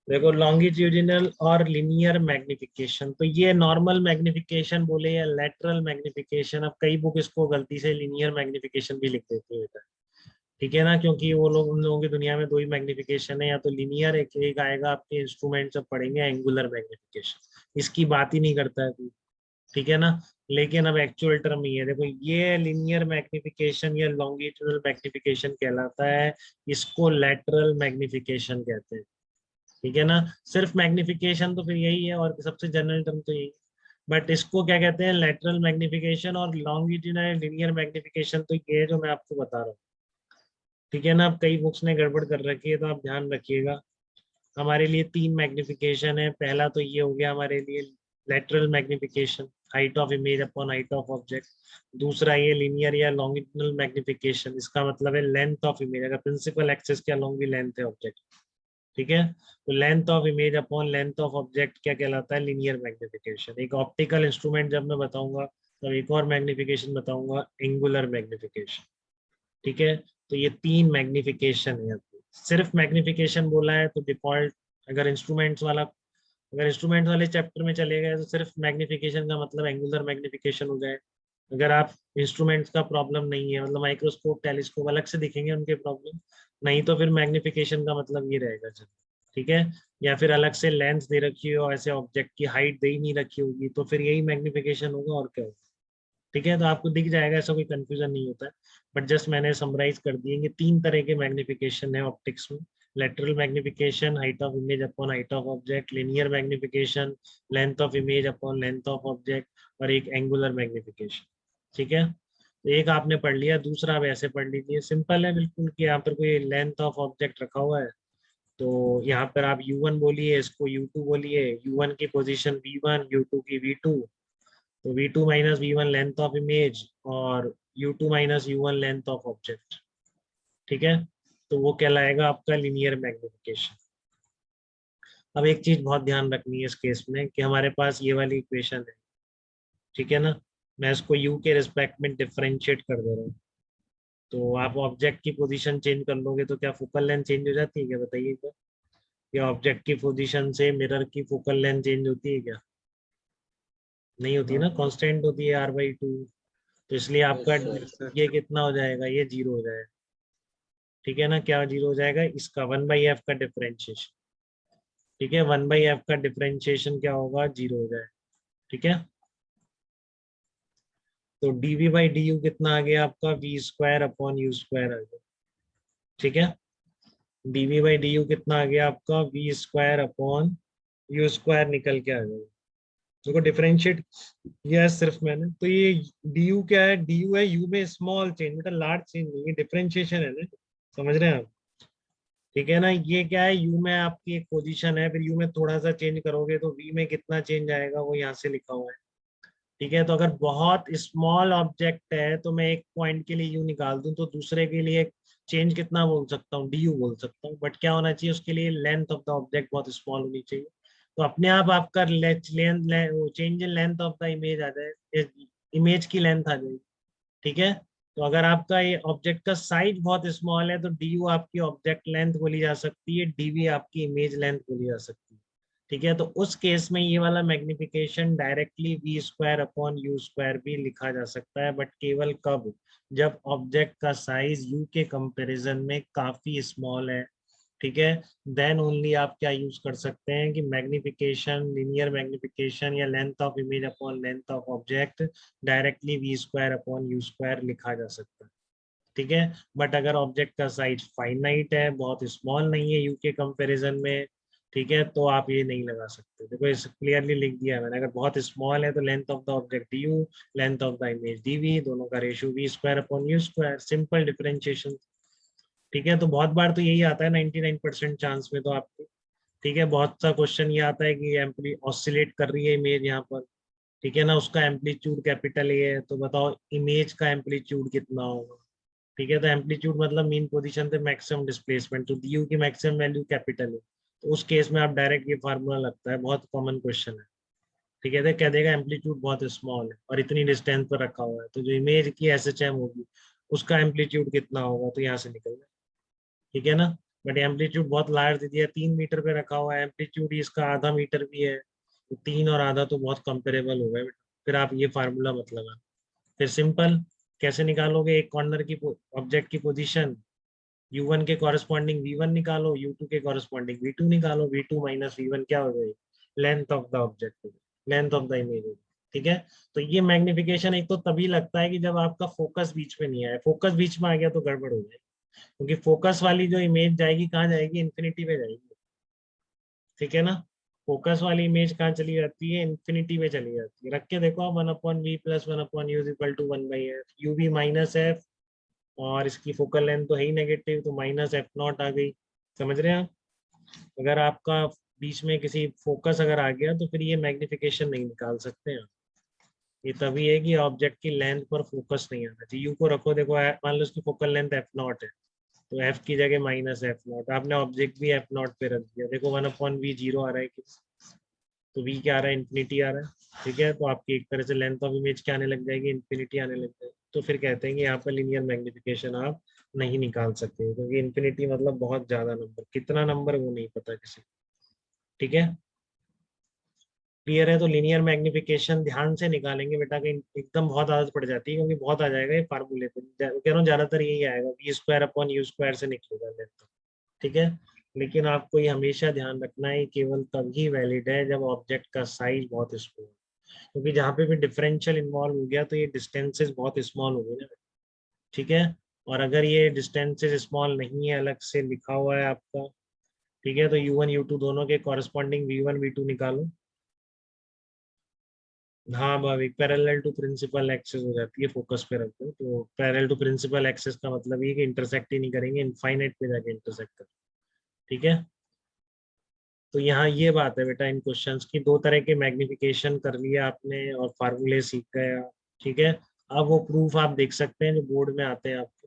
देखो लॉन्गिट्यूडिनल और linear magnification, तो ये नॉर्मल मैग्निफिकेशन बोले या लेटरल मैग्निफिकेशन, अब कई बुक इसको गलती से लिनियर मैग्निफिकेशन भी लिख देती है। ठीक है ना, क्योंकि वो लोग, उन लोगों की दुनिया में दो ही मैग्निफिकेशन है, या तो लिनियर, एक एक आएगा आपके इंस्ट्रूमेंट जब पढ़ेंगे एंगुलर मैग्निफिकेशन, इसकी बात ही नहीं करता है कोई। ठीक है ना। लेकिन अब एक्चुअल टर्म ये है, देखो ये लिनियर मैग्निफिकेशन या लॉन्गिट्यूडनल मैग्निफिकेशन कहलाता है, इसको लेटरल मैग्निफिकेशन कहते हैं। ठीक है ना। सिर्फ मैग्निफिकेशन तो फिर यही है, और सबसे जनरल टर्म तो यही, बट इसको क्या कहते हैं, लेटरल मैग्निफिकेशन। और लॉन्गिट्यूडनल लिनियर मैग्निफिकेशन तो ये है जो मैं आपको बता रहा हूँ। ठीक है ना। अब कई बुक्स ने गड़बड़ कर रखी है, तो आप ध्यान रखिएगा। हमारे लिए तीन मैग्निफिकेशन है। पहला तो ये हो गया हमारे लिए lateral magnification, height of image upon height of object. दूसरा ये लिनियर या लॉन्गिट्यूडनल मैग्निफिकेशन, इसका मतलब है लेंथ ऑफ इमेज, अगर प्रिंसिपल एक्सिस के अलोंग भी लेंथ है ऑब्जेक्ट। ठीक है। तो length of image upon length of object क्या कहलाता है, लिनियर मैग्निफिकेशन। एक ऑप्टिकल इंस्ट्रूमेंट जब मैं बताऊंगा, तो एक और मैग्निफिकेशन बताऊंगा, एंगुलर मैग्निफिकेशन। ठीक है। तो ये तीन मैग्निफिकेशन है। सिर्फ मैग्निफिकेशन बोला है तो डिफॉल्ट, अगर इंस्ट्रूमेंट्स वाला, अगर इंस्ट्रूमेंट वाले चैप्टर में चले गए तो सिर्फ मैग्निफिकेशन का मतलब एंगुलर मैग्निफिकेशन हो जाए। अगर आप इंस्ट्रूमेंट्स का प्रॉब्लम नहीं है, मतलब माइक्रोस्कोप टेलीस्कोप अलग से दिखेंगे उनके प्रॉब्लम, नहीं तो फिर मैग्निफिकेशन का मतलब ये रहेगा सर। ठीक है। या फिर अलग से लेंस दे रखी हो, ऐसे ऑब्जेक्ट की हाइट दे ही नहीं रखी होगी, तो फिर यही मैग्निफिकेशन होगा, और क्या होगा। ठीक है। तो आपको दिख जाएगा, ऐसा कोई कंफ्यूजन नहीं होता है। बट जस्ट मैंने समराइज कर दिए, ये तीन तरह के मैग्निफिकेशन है ऑप्टिक्स में। Lateral magnification, height of image upon height of object. Linear magnification, length of image upon length of object. और एक एंगुलर मैग्निफिकेशन। ठीक है। तो एक आपने पढ़ लिया, दूसरा आप ऐसे पढ़ लीजिए, सिंपल है बिल्कुल, कि यहाँ पर कोई लेंथ ऑफ ऑब्जेक्ट रखा हुआ है, तो यहाँ पर आप U1 बोलिए, इसको U2 बोलिए। U1 की पोजीशन V1, U2 की V2। तो V2 minus V1 length of image, और U2 minus U1 length of object. ठीक है। तो वो कहलाएगा आपका लिनियर मैग्निफिकेशन। अब एक चीज बहुत ध्यान रखनी है इस केस में, कि हमारे पास ये वाली इक्वेशन है। ठीक है ना। मैं इसको U के रिस्पेक्ट में डिफरेंशिएट कर दे रहा हूँ। तो आप ऑब्जेक्ट की पोजीशन चेंज कर लोगे तो क्या फोकल लेंथ चेंज हो जाती है क्या, बताइए क्या। या ऑब्जेक्ट की पोजीशन से मिरर की फोकल लेंथ चेंज होती है क्या, नहीं होती ना, कांस्टेंट होती है R/2। तो इसलिए आपका ये कितना हो जाएगा, ये जीरो हो जाएगा। ठीक है ना। क्या जीरो हो जाएगा, इसका 1/f का डिफरेंशिएशन। ठीक है। 1/f का डिफरेंशिएशन क्या होगा, जीरो हो जाएगा। ठीक है। तो dv/du कितना आ गया आपका, v² अपॉन u² आ गया। ठीक है। dv/du कितना आ गया आपका, v² अपॉन u² निकल के आ गया। देखो डिफरेंशिएट किया है सिर्फ मैंने, तो ये du क्या है, du है u में स्मॉल चेंज, बेटा लार्ज चेंज नहीं है, डिफरेंशिएशन है ना। समझ रहे हैं आप। ठीक है ना। ये क्या है, यू में आपकी एक पोजीशन है, फिर यू में थोड़ा सा चेंज करोगे तो वी में कितना चेंज आएगा, वो यहाँ से लिखा हुआ है। ठीक है। तो अगर बहुत स्मॉल ऑब्जेक्ट है तो मैं एक पॉइंट के लिए यू निकाल दूं, तो दूसरे के लिए चेंज कितना बोल सकता हूँ, डी यू बोल सकता हूँ। बट क्या होना चाहिए उसके लिए, लेंथ ऑफ द ऑब्जेक्ट बहुत स्मॉल होनी चाहिए। तो अपने आप आपका change in length of the image आ जाए, इमेज की लेंथ आ जाएगी। ठीक है। तो अगर आपका ये ऑब्जेक्ट का साइज बहुत स्मॉल है, तो डी यू आपकी ऑब्जेक्ट लेंथ बोली जा सकती है, डीवी आपकी इमेज लेंथ बोली जा सकती है। ठीक है। तो उस केस में ये वाला magnification directly v² upon u² भी लिखा जा सकता है, बट केवल कब, जब ऑब्जेक्ट का साइज u के कंपैरिजन में काफी स्मॉल है। ठीक है। देन ओनली आप क्या यूज कर सकते हैं, कि मैग्निफिकेशन, लिनियर मैग्निफिकेशन या length of image upon length of object directly v² upon u² लिखा जा सकता है। ठीक है। बट अगर ऑब्जेक्ट का साइज फाइनाइट है, बहुत स्मॉल नहीं है यू के कंपैरिजन में, ठीक है, तो आप ये नहीं लगा सकते। देखो इस क्लियरली लिख दिया है मैंने, अगर बहुत स्मॉल है तो length of the object du, length of the image dv, दोनों का ratio v² upon u², simple differentiation. ठीक है। तो बहुत बार तो यही आता है 99% चांस में तो आपको। ठीक है। बहुत सा क्वेश्चन ये आता है कि एम्पली ऑसिलेट कर रही है इमेज यहाँ पर। ठीक है ना। उसका एम्पलीट्यूड कैपिटल ए है, तो बताओ इमेज का एम्पलीट्यूड कितना होगा। ठीक है। तो एम्पलीट्यूड मतलब मीन पोजीशन से मैक्सिमम डिस्प्लेसमेंट, तो डी की मैक्सिमम वैल्यू कैपिटल है। तो उस केस में आप डायरेक्ट ये फार्मूला लगता है, बहुत कॉमन क्वेश्चन है। ठीक है। तो कह देगा एम्पलीट्यूड बहुत स्मॉल है और इतनी डिस्टेंस पर रखा हुआ है, तो जो इमेज की SHM होगी उसका एम्पलीट्यूड कितना होगा, तो यहाँ से निकल जाए। ठीक है ना। बट एम्पलीट्यूड बहुत लार्ज दे दिया, 3 मीटर पे रखा हुआ है, एम्पलीट्यूड इसका आधा मीटर भी है, तो 3 और आधा तो बहुत कंपेरेबल हो गए। फिर आप ये फार्मूला मत लगाना। फिर सिंपल कैसे निकालोगे, एक कॉर्नर की ऑब्जेक्ट की पोजीशन, u1 के कॉरेस्पॉन्डिंग v1 निकालो, u2 के कॉरेस्पॉन्डिंग v2 निकालो, v2 माइनस v1 क्या हो जाएगी, length of the object, length of the image. ठीक है, तो ये मैग्निफिकेशन एक तो तभी लगता है कि जब आपका फोकस बीच में नहीं आया, फोकस बीच में आ गया तो गड़बड़ हो जाएगी, क्योंकि फोकस वाली जो इमेज जाएगी कहाँ जाएगी, इन्फिनिटी पे जाएगी। ठीक है ना, फोकस वाली इमेज कहाँ चली जाती है, इन्फिनिटी में चली जाती है। रख के देखो आप, 1/v plus 1/u is equal to 1/f, u भी माइनस एफ, और इसकी फोकल लेंथ तो है ही नेगेटिव, तो माइनस एफ नॉट आ गई। समझ रहे हैं आप, अगर आपका बीच में किसी फोकस अगर आ गया तो फिर ये मैग्निफिकेशन नहीं निकाल सकते हैं। ये तभी है कि ऑब्जेक्ट की लेंथ पर फोकस नहीं आना चाहिए। यू को रखो, देखो मान लो इसकी फोकल लेंथ एफ नॉट है, तो एफ की जगह माइनस एफ नॉट, आपने ऑब्जेक्ट भी एफ नॉट पे रख दिया, देखो 1/v 0 आ रहा है कि, तो v क्या आ रहा है, इन्फिनिटी आ रहा है। ठीक है, तो आपकी एक तरह से लेंथ ऑफ इमेज क्या आने लग जाएगी, इन्फिनिटी आने लग जाएगी। तो फिर कहते हैं कि यहाँ पर लीनियर मैग्निफिकेशन आप नहीं निकाल सकते, क्योंकि इन्फिनिटी मतलब बहुत ज्यादा नंबर, कितना नंबर वो नहीं पता किसी को। ठीक है, क्लियर है। तो लीनियर मैग्निफिकेशन ध्यान से निकालेंगे बेटा, कि एकदम बहुत आदत पड़ जाती है, क्योंकि बहुत आ जाएगा ये फार्मूले पे, कह रहा हूँ ज्यादातर यही आएगा, v² अपॉन u² से निकलेगा लेंथ। ठीक है, लेकिन आपको ये हमेशा ध्यान रखना है, केवल तभी वैलिड है जब ऑब्जेक्ट का साइज बहुत स्मॉल, क्योंकि जहाँ पे भी डिफरेंशियल इन्वॉल्व हो गया तो ये डिस्टेंसेस बहुत स्मॉल हो गए ना। ठीक है, और अगर ये डिस्टेंसेस स्मॉल नहीं है, अलग से लिखा हुआ है आपका, ठीक है, तो u1 u2 दोनों के कॉरेस्पॉन्डिंग v1 v2 निकालो। हाँ Bhavik, parallel to principal axis हो जाती है, फोकस पे रख दो, तो पैरेलल टू प्रिंसिपल एक्सिस का मतलब ये कि इंटरसेक्ट ही नहीं करेंगे, इनफाइनाइट पे जाके इंटरसेक्ट कर। ठीक है, तो यहाँ ये बात है बेटा इन क्वेश्चंस की, दो तरह के मैग्निफिकेशन कर लिया आपने और फार्मूले सीख गए आप। ठीक है, अब वो प्रूफ आप देख सकते हैं जो बोर्ड में आते हैं आपके।